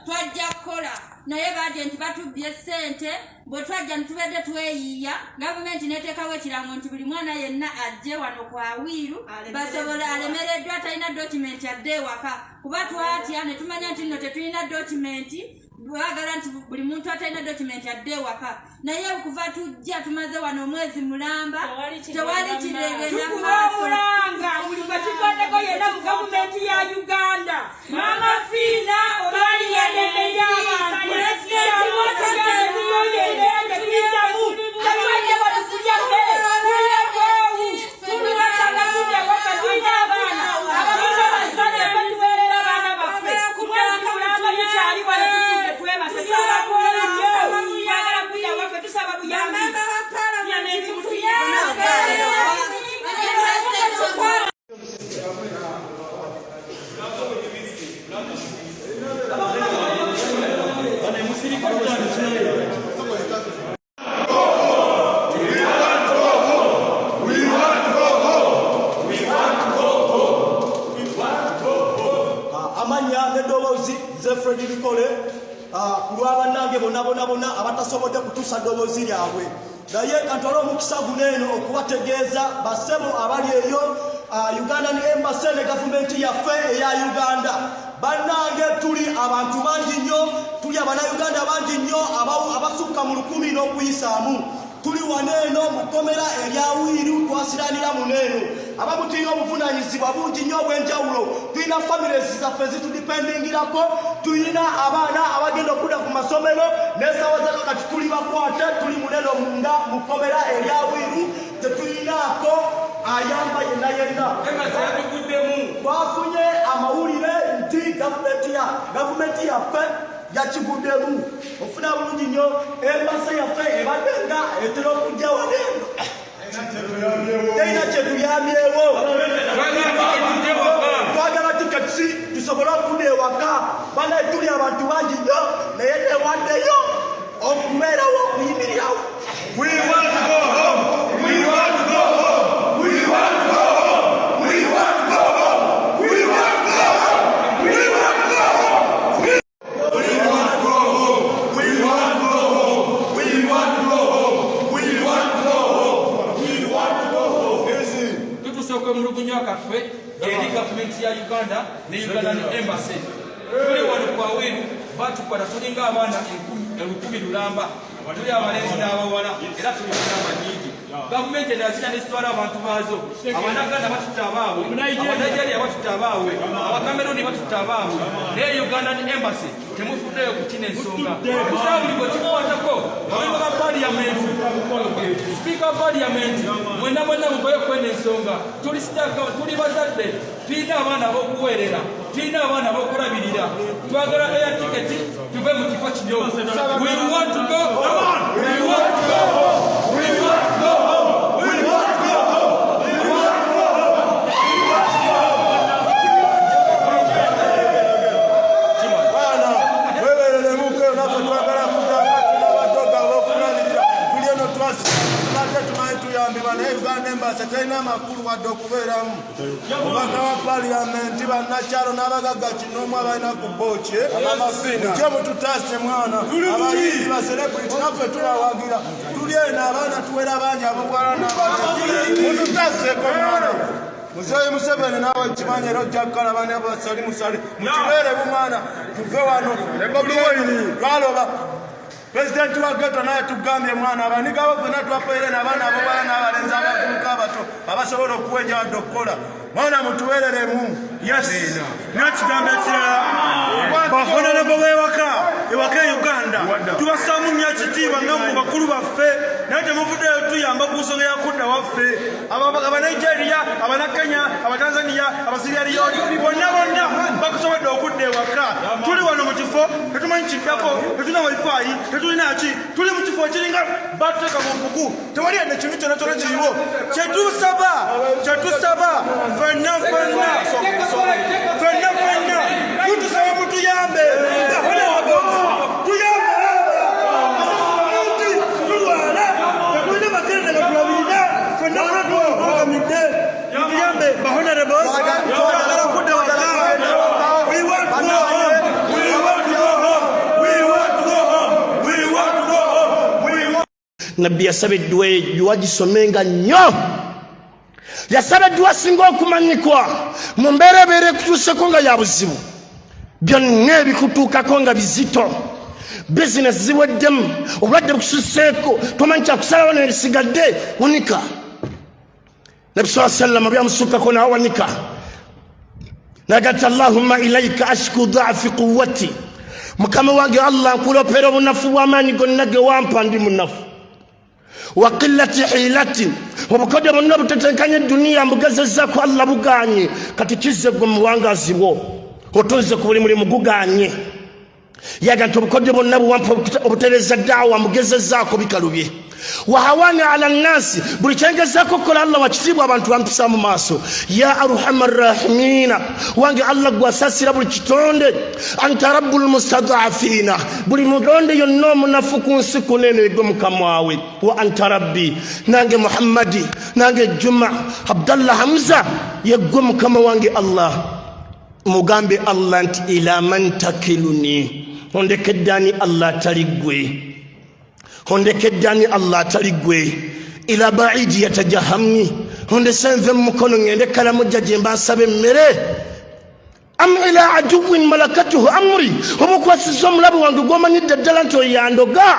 twajja kukola naye bagenti batubye ssente bwe twajja ntubadde tweyiiya gavumenti neteekawo ekirango nti buli mwana yenna ajje wano ku Awiiru basobole alemereddwa talina dokimenti adde ewaka kuba twatya ne tumanya nti nno tetulina dokimenti baagala nti buli muntu atalina dokimenti adde ewaka naye okuva tujja tumaze wano omwezi mulamba tewali kiregenda tukubaomulanga buli katikoddeko yenna mu gavumenti ya Uganda Mama Fiina olwali yadende y'abantu abatasobodde kutuusa ddoboozi lyabwe naye kantwale omukisa guno eno okubategeeza bassebo abali eyo Ugandan Embassy ne gavumenti yaffe eya Uganda bannange tuli abantu bangi nnyo tuli abanayuganda bangi nnyo abasukka mu 100 n'okuyisaamu tuli wano eno mu kkomera erya Awiiru twasiranira muno eno abamu tulina obuvunaanyizibwa bungi nnyo obw'enjawulo tulina families zaffe zitudipendingirako tulina abaana abagenda okudda ku masomero n'ensaawa zako kati tuli bakwate tuli muneno munda mu kkomera erya Awiiru tetulinaako ayamba yenna yenna twafunye amawulire nti gavumenti yaffe yakivuddemu ofuna bulungi nnyo Embassy yaffe ebadde nga etera okujja waneno terina kyetuyamyewo twagala tiketi tusobole okudda ewaka banaye tuli abantu bangi nnyo naye tewaddeyo okubeerawo okuyimirirawo ya Uganda ne Ugandan Embassy tuli wano ku Awiiru batukwata tulinga abaana 10,000 lulamba tuli abalenzi n'abawala era tuli n'aba nyingi gavumenti endazina nezitwala abantu baazo abanaganda batutta abaabwe abanigeria batutta abaabwe abakameruni batutta abaabwe naye Ugandan Embassy temufuddeyo ku kino ensonga kusaba buli bwe kikwatako abemba ba parliament speaker wa parliament mwenna muvayo kwena ensonga tuli bazadde tulina abaana ab'okuweerera tulina abaana ab'okulabirira twagala air ticket tuve mu kifo kino we want to go we want to go we want to go we want to go bana wewerere muke naffe twagala kudakati n'abadoga b'okunanirira tuli eno tubadde tumanyi tuyambibwa naye Uganda Embassy terina amakulu wadde okubeeramu omubaka wa paliyamenti bannakyalo n'abagagga kinoomu abalina ku booki kye mututaase mwana abayimbi baserebrity naffe tubawagira tuli eno abaana tuwera bangi abobwala n'abato mututaaseeko mwana Muzeeyi Museveni nawe kimanyi era ojja kukalaba ne basali musali mukibeere bumwana tuve wano lwaloba Presidenti wa Geto naye tugambye mwana abaniga bo fena twapeere n'abaana abobwala n'abalenzi abavubuka abato abasobola okuwenja wadde okukola mwana mutuweereremu n'ekigambo ekirala bahonorable b'ewaka e Uganda tubasaamu nnyo ekitiibwa nga mu bakulu baffe naye temuvuddeyo tuyamba ku nsonga ya kudda waffe abanigeria abanakenya abatanzania abasiriyaliyoni bonna bakusobodde okudda ewaka tuli wano mu kifo tetumanyi kiddako tetulina wifi tetulina ki tuli mu kifo ekiringa batuteeka mu mpuku tewali yadde kintu kyonna kyona kiriwo kyetusaba fenna kutusaba mutuyambe tulwala tetulina makerere gatulabirira fenna kunagamidde mutuyambe bahonorable twagala okudda waka we want nabbi yasaba edduwa gisomenga nnyo yasaba edduwa singa okumanyikwa mu mbeerabeera ekutuuseko nga ya buzibu byonna ebikutuukako nga bizito bizinesi ziweddemu obulwadde bukususeeko tomanyi kyakusalawo nebisigadde wanika nabi saa sallama byamusuukako nawe wanika nagati allahumma ilaika ashku dhaafi quwwati mukama wange allah nkulopera obunafu bw'amaanyi gonna ge wampa ndi munafu wa qillati hilati obukodyo bonna obutetenkanya edduniya mbugezezzaako allah buganye kati kizze gwe muwangazi bwo otonze ku buli mulimu guganye yaga nti obukodyo bonna buwampa obutereza daawa mbugezezzaako bikalubye wahawani ala nnasi buli kyengezaako okukola allah wakitiibwa abantu bampisa mu maaso ya arhama arrahimina wange allah gwasaasira buli kitonde anta rabbul mustadafina buli mutonde yonna omunafu ku nsi kunene gwe mukamwawe wa anta rabbi nange muhammadi nange juma abdallah hamza yeggwe mukama wange allah mugambe allah nti ila man takiluni ondekeddani allah taligwe ondekeddani allah taligwe ila baidi yatajahamni onde senve mukono ngende kala mujja jemba sabe mmere am ila aduwin malakatuhu amri obukwasiza omulabu wange gwomanyidde ddala nti oyandoga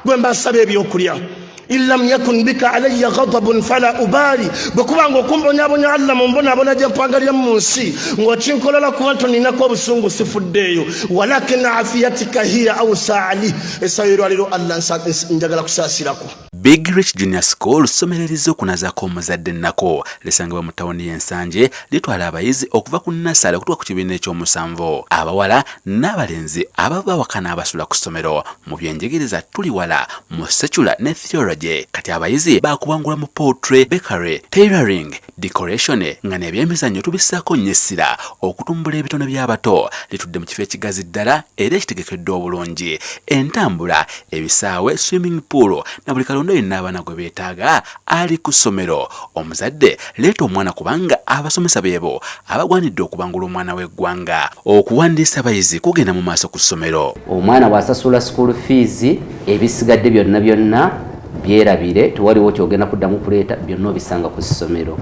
gwe mba sabe ebyokulya illam yakun bika alayya ghadabun fala ubali bwekubanga okumbonyabonya allah mumbonabona gye mpangalya mu nsi ng'okinkolola kuba nti ninako obusungu sifuddeeyo walakin afiyatika hiya awsaali esayiro aliro allah njagala kusaasirako Big Rich Junior School somereriza okunazaako omuzadde nnako lisangibwa mu tawuni y'Ensanje litwala abayizi okuva ku nnasale okutuuka ku kibiina eky'omusanvu abawala n'abalenzi abava waka n'abasula ku ssomero mu byenjigiriza tuli wala mu secular ne theology kati abayizi baakubangula mu poetry bakery tailoring decoration nga n'ebyemizannyo tubissaako nnyo essira okutumbula ebitono by'abato litudde mu kifo ekigazi ddala era ekitegekeddwa obulungi entambula ebisaawe swimming pool na buli kalondo yenna abaana gwe beetaaga ali ku ssomero omuzadde leeta omwana kubanga abasomesa beebo abagwanidde okubangula omwana w'eggwanga okuwandiisa abayizi kugenda mu maaso ku ssomero omwana bw'asasula school fees ebisigadde byonna byerabire tewaliwo kyogenda kuddamu kuleeta byonna obisanga ku ssomero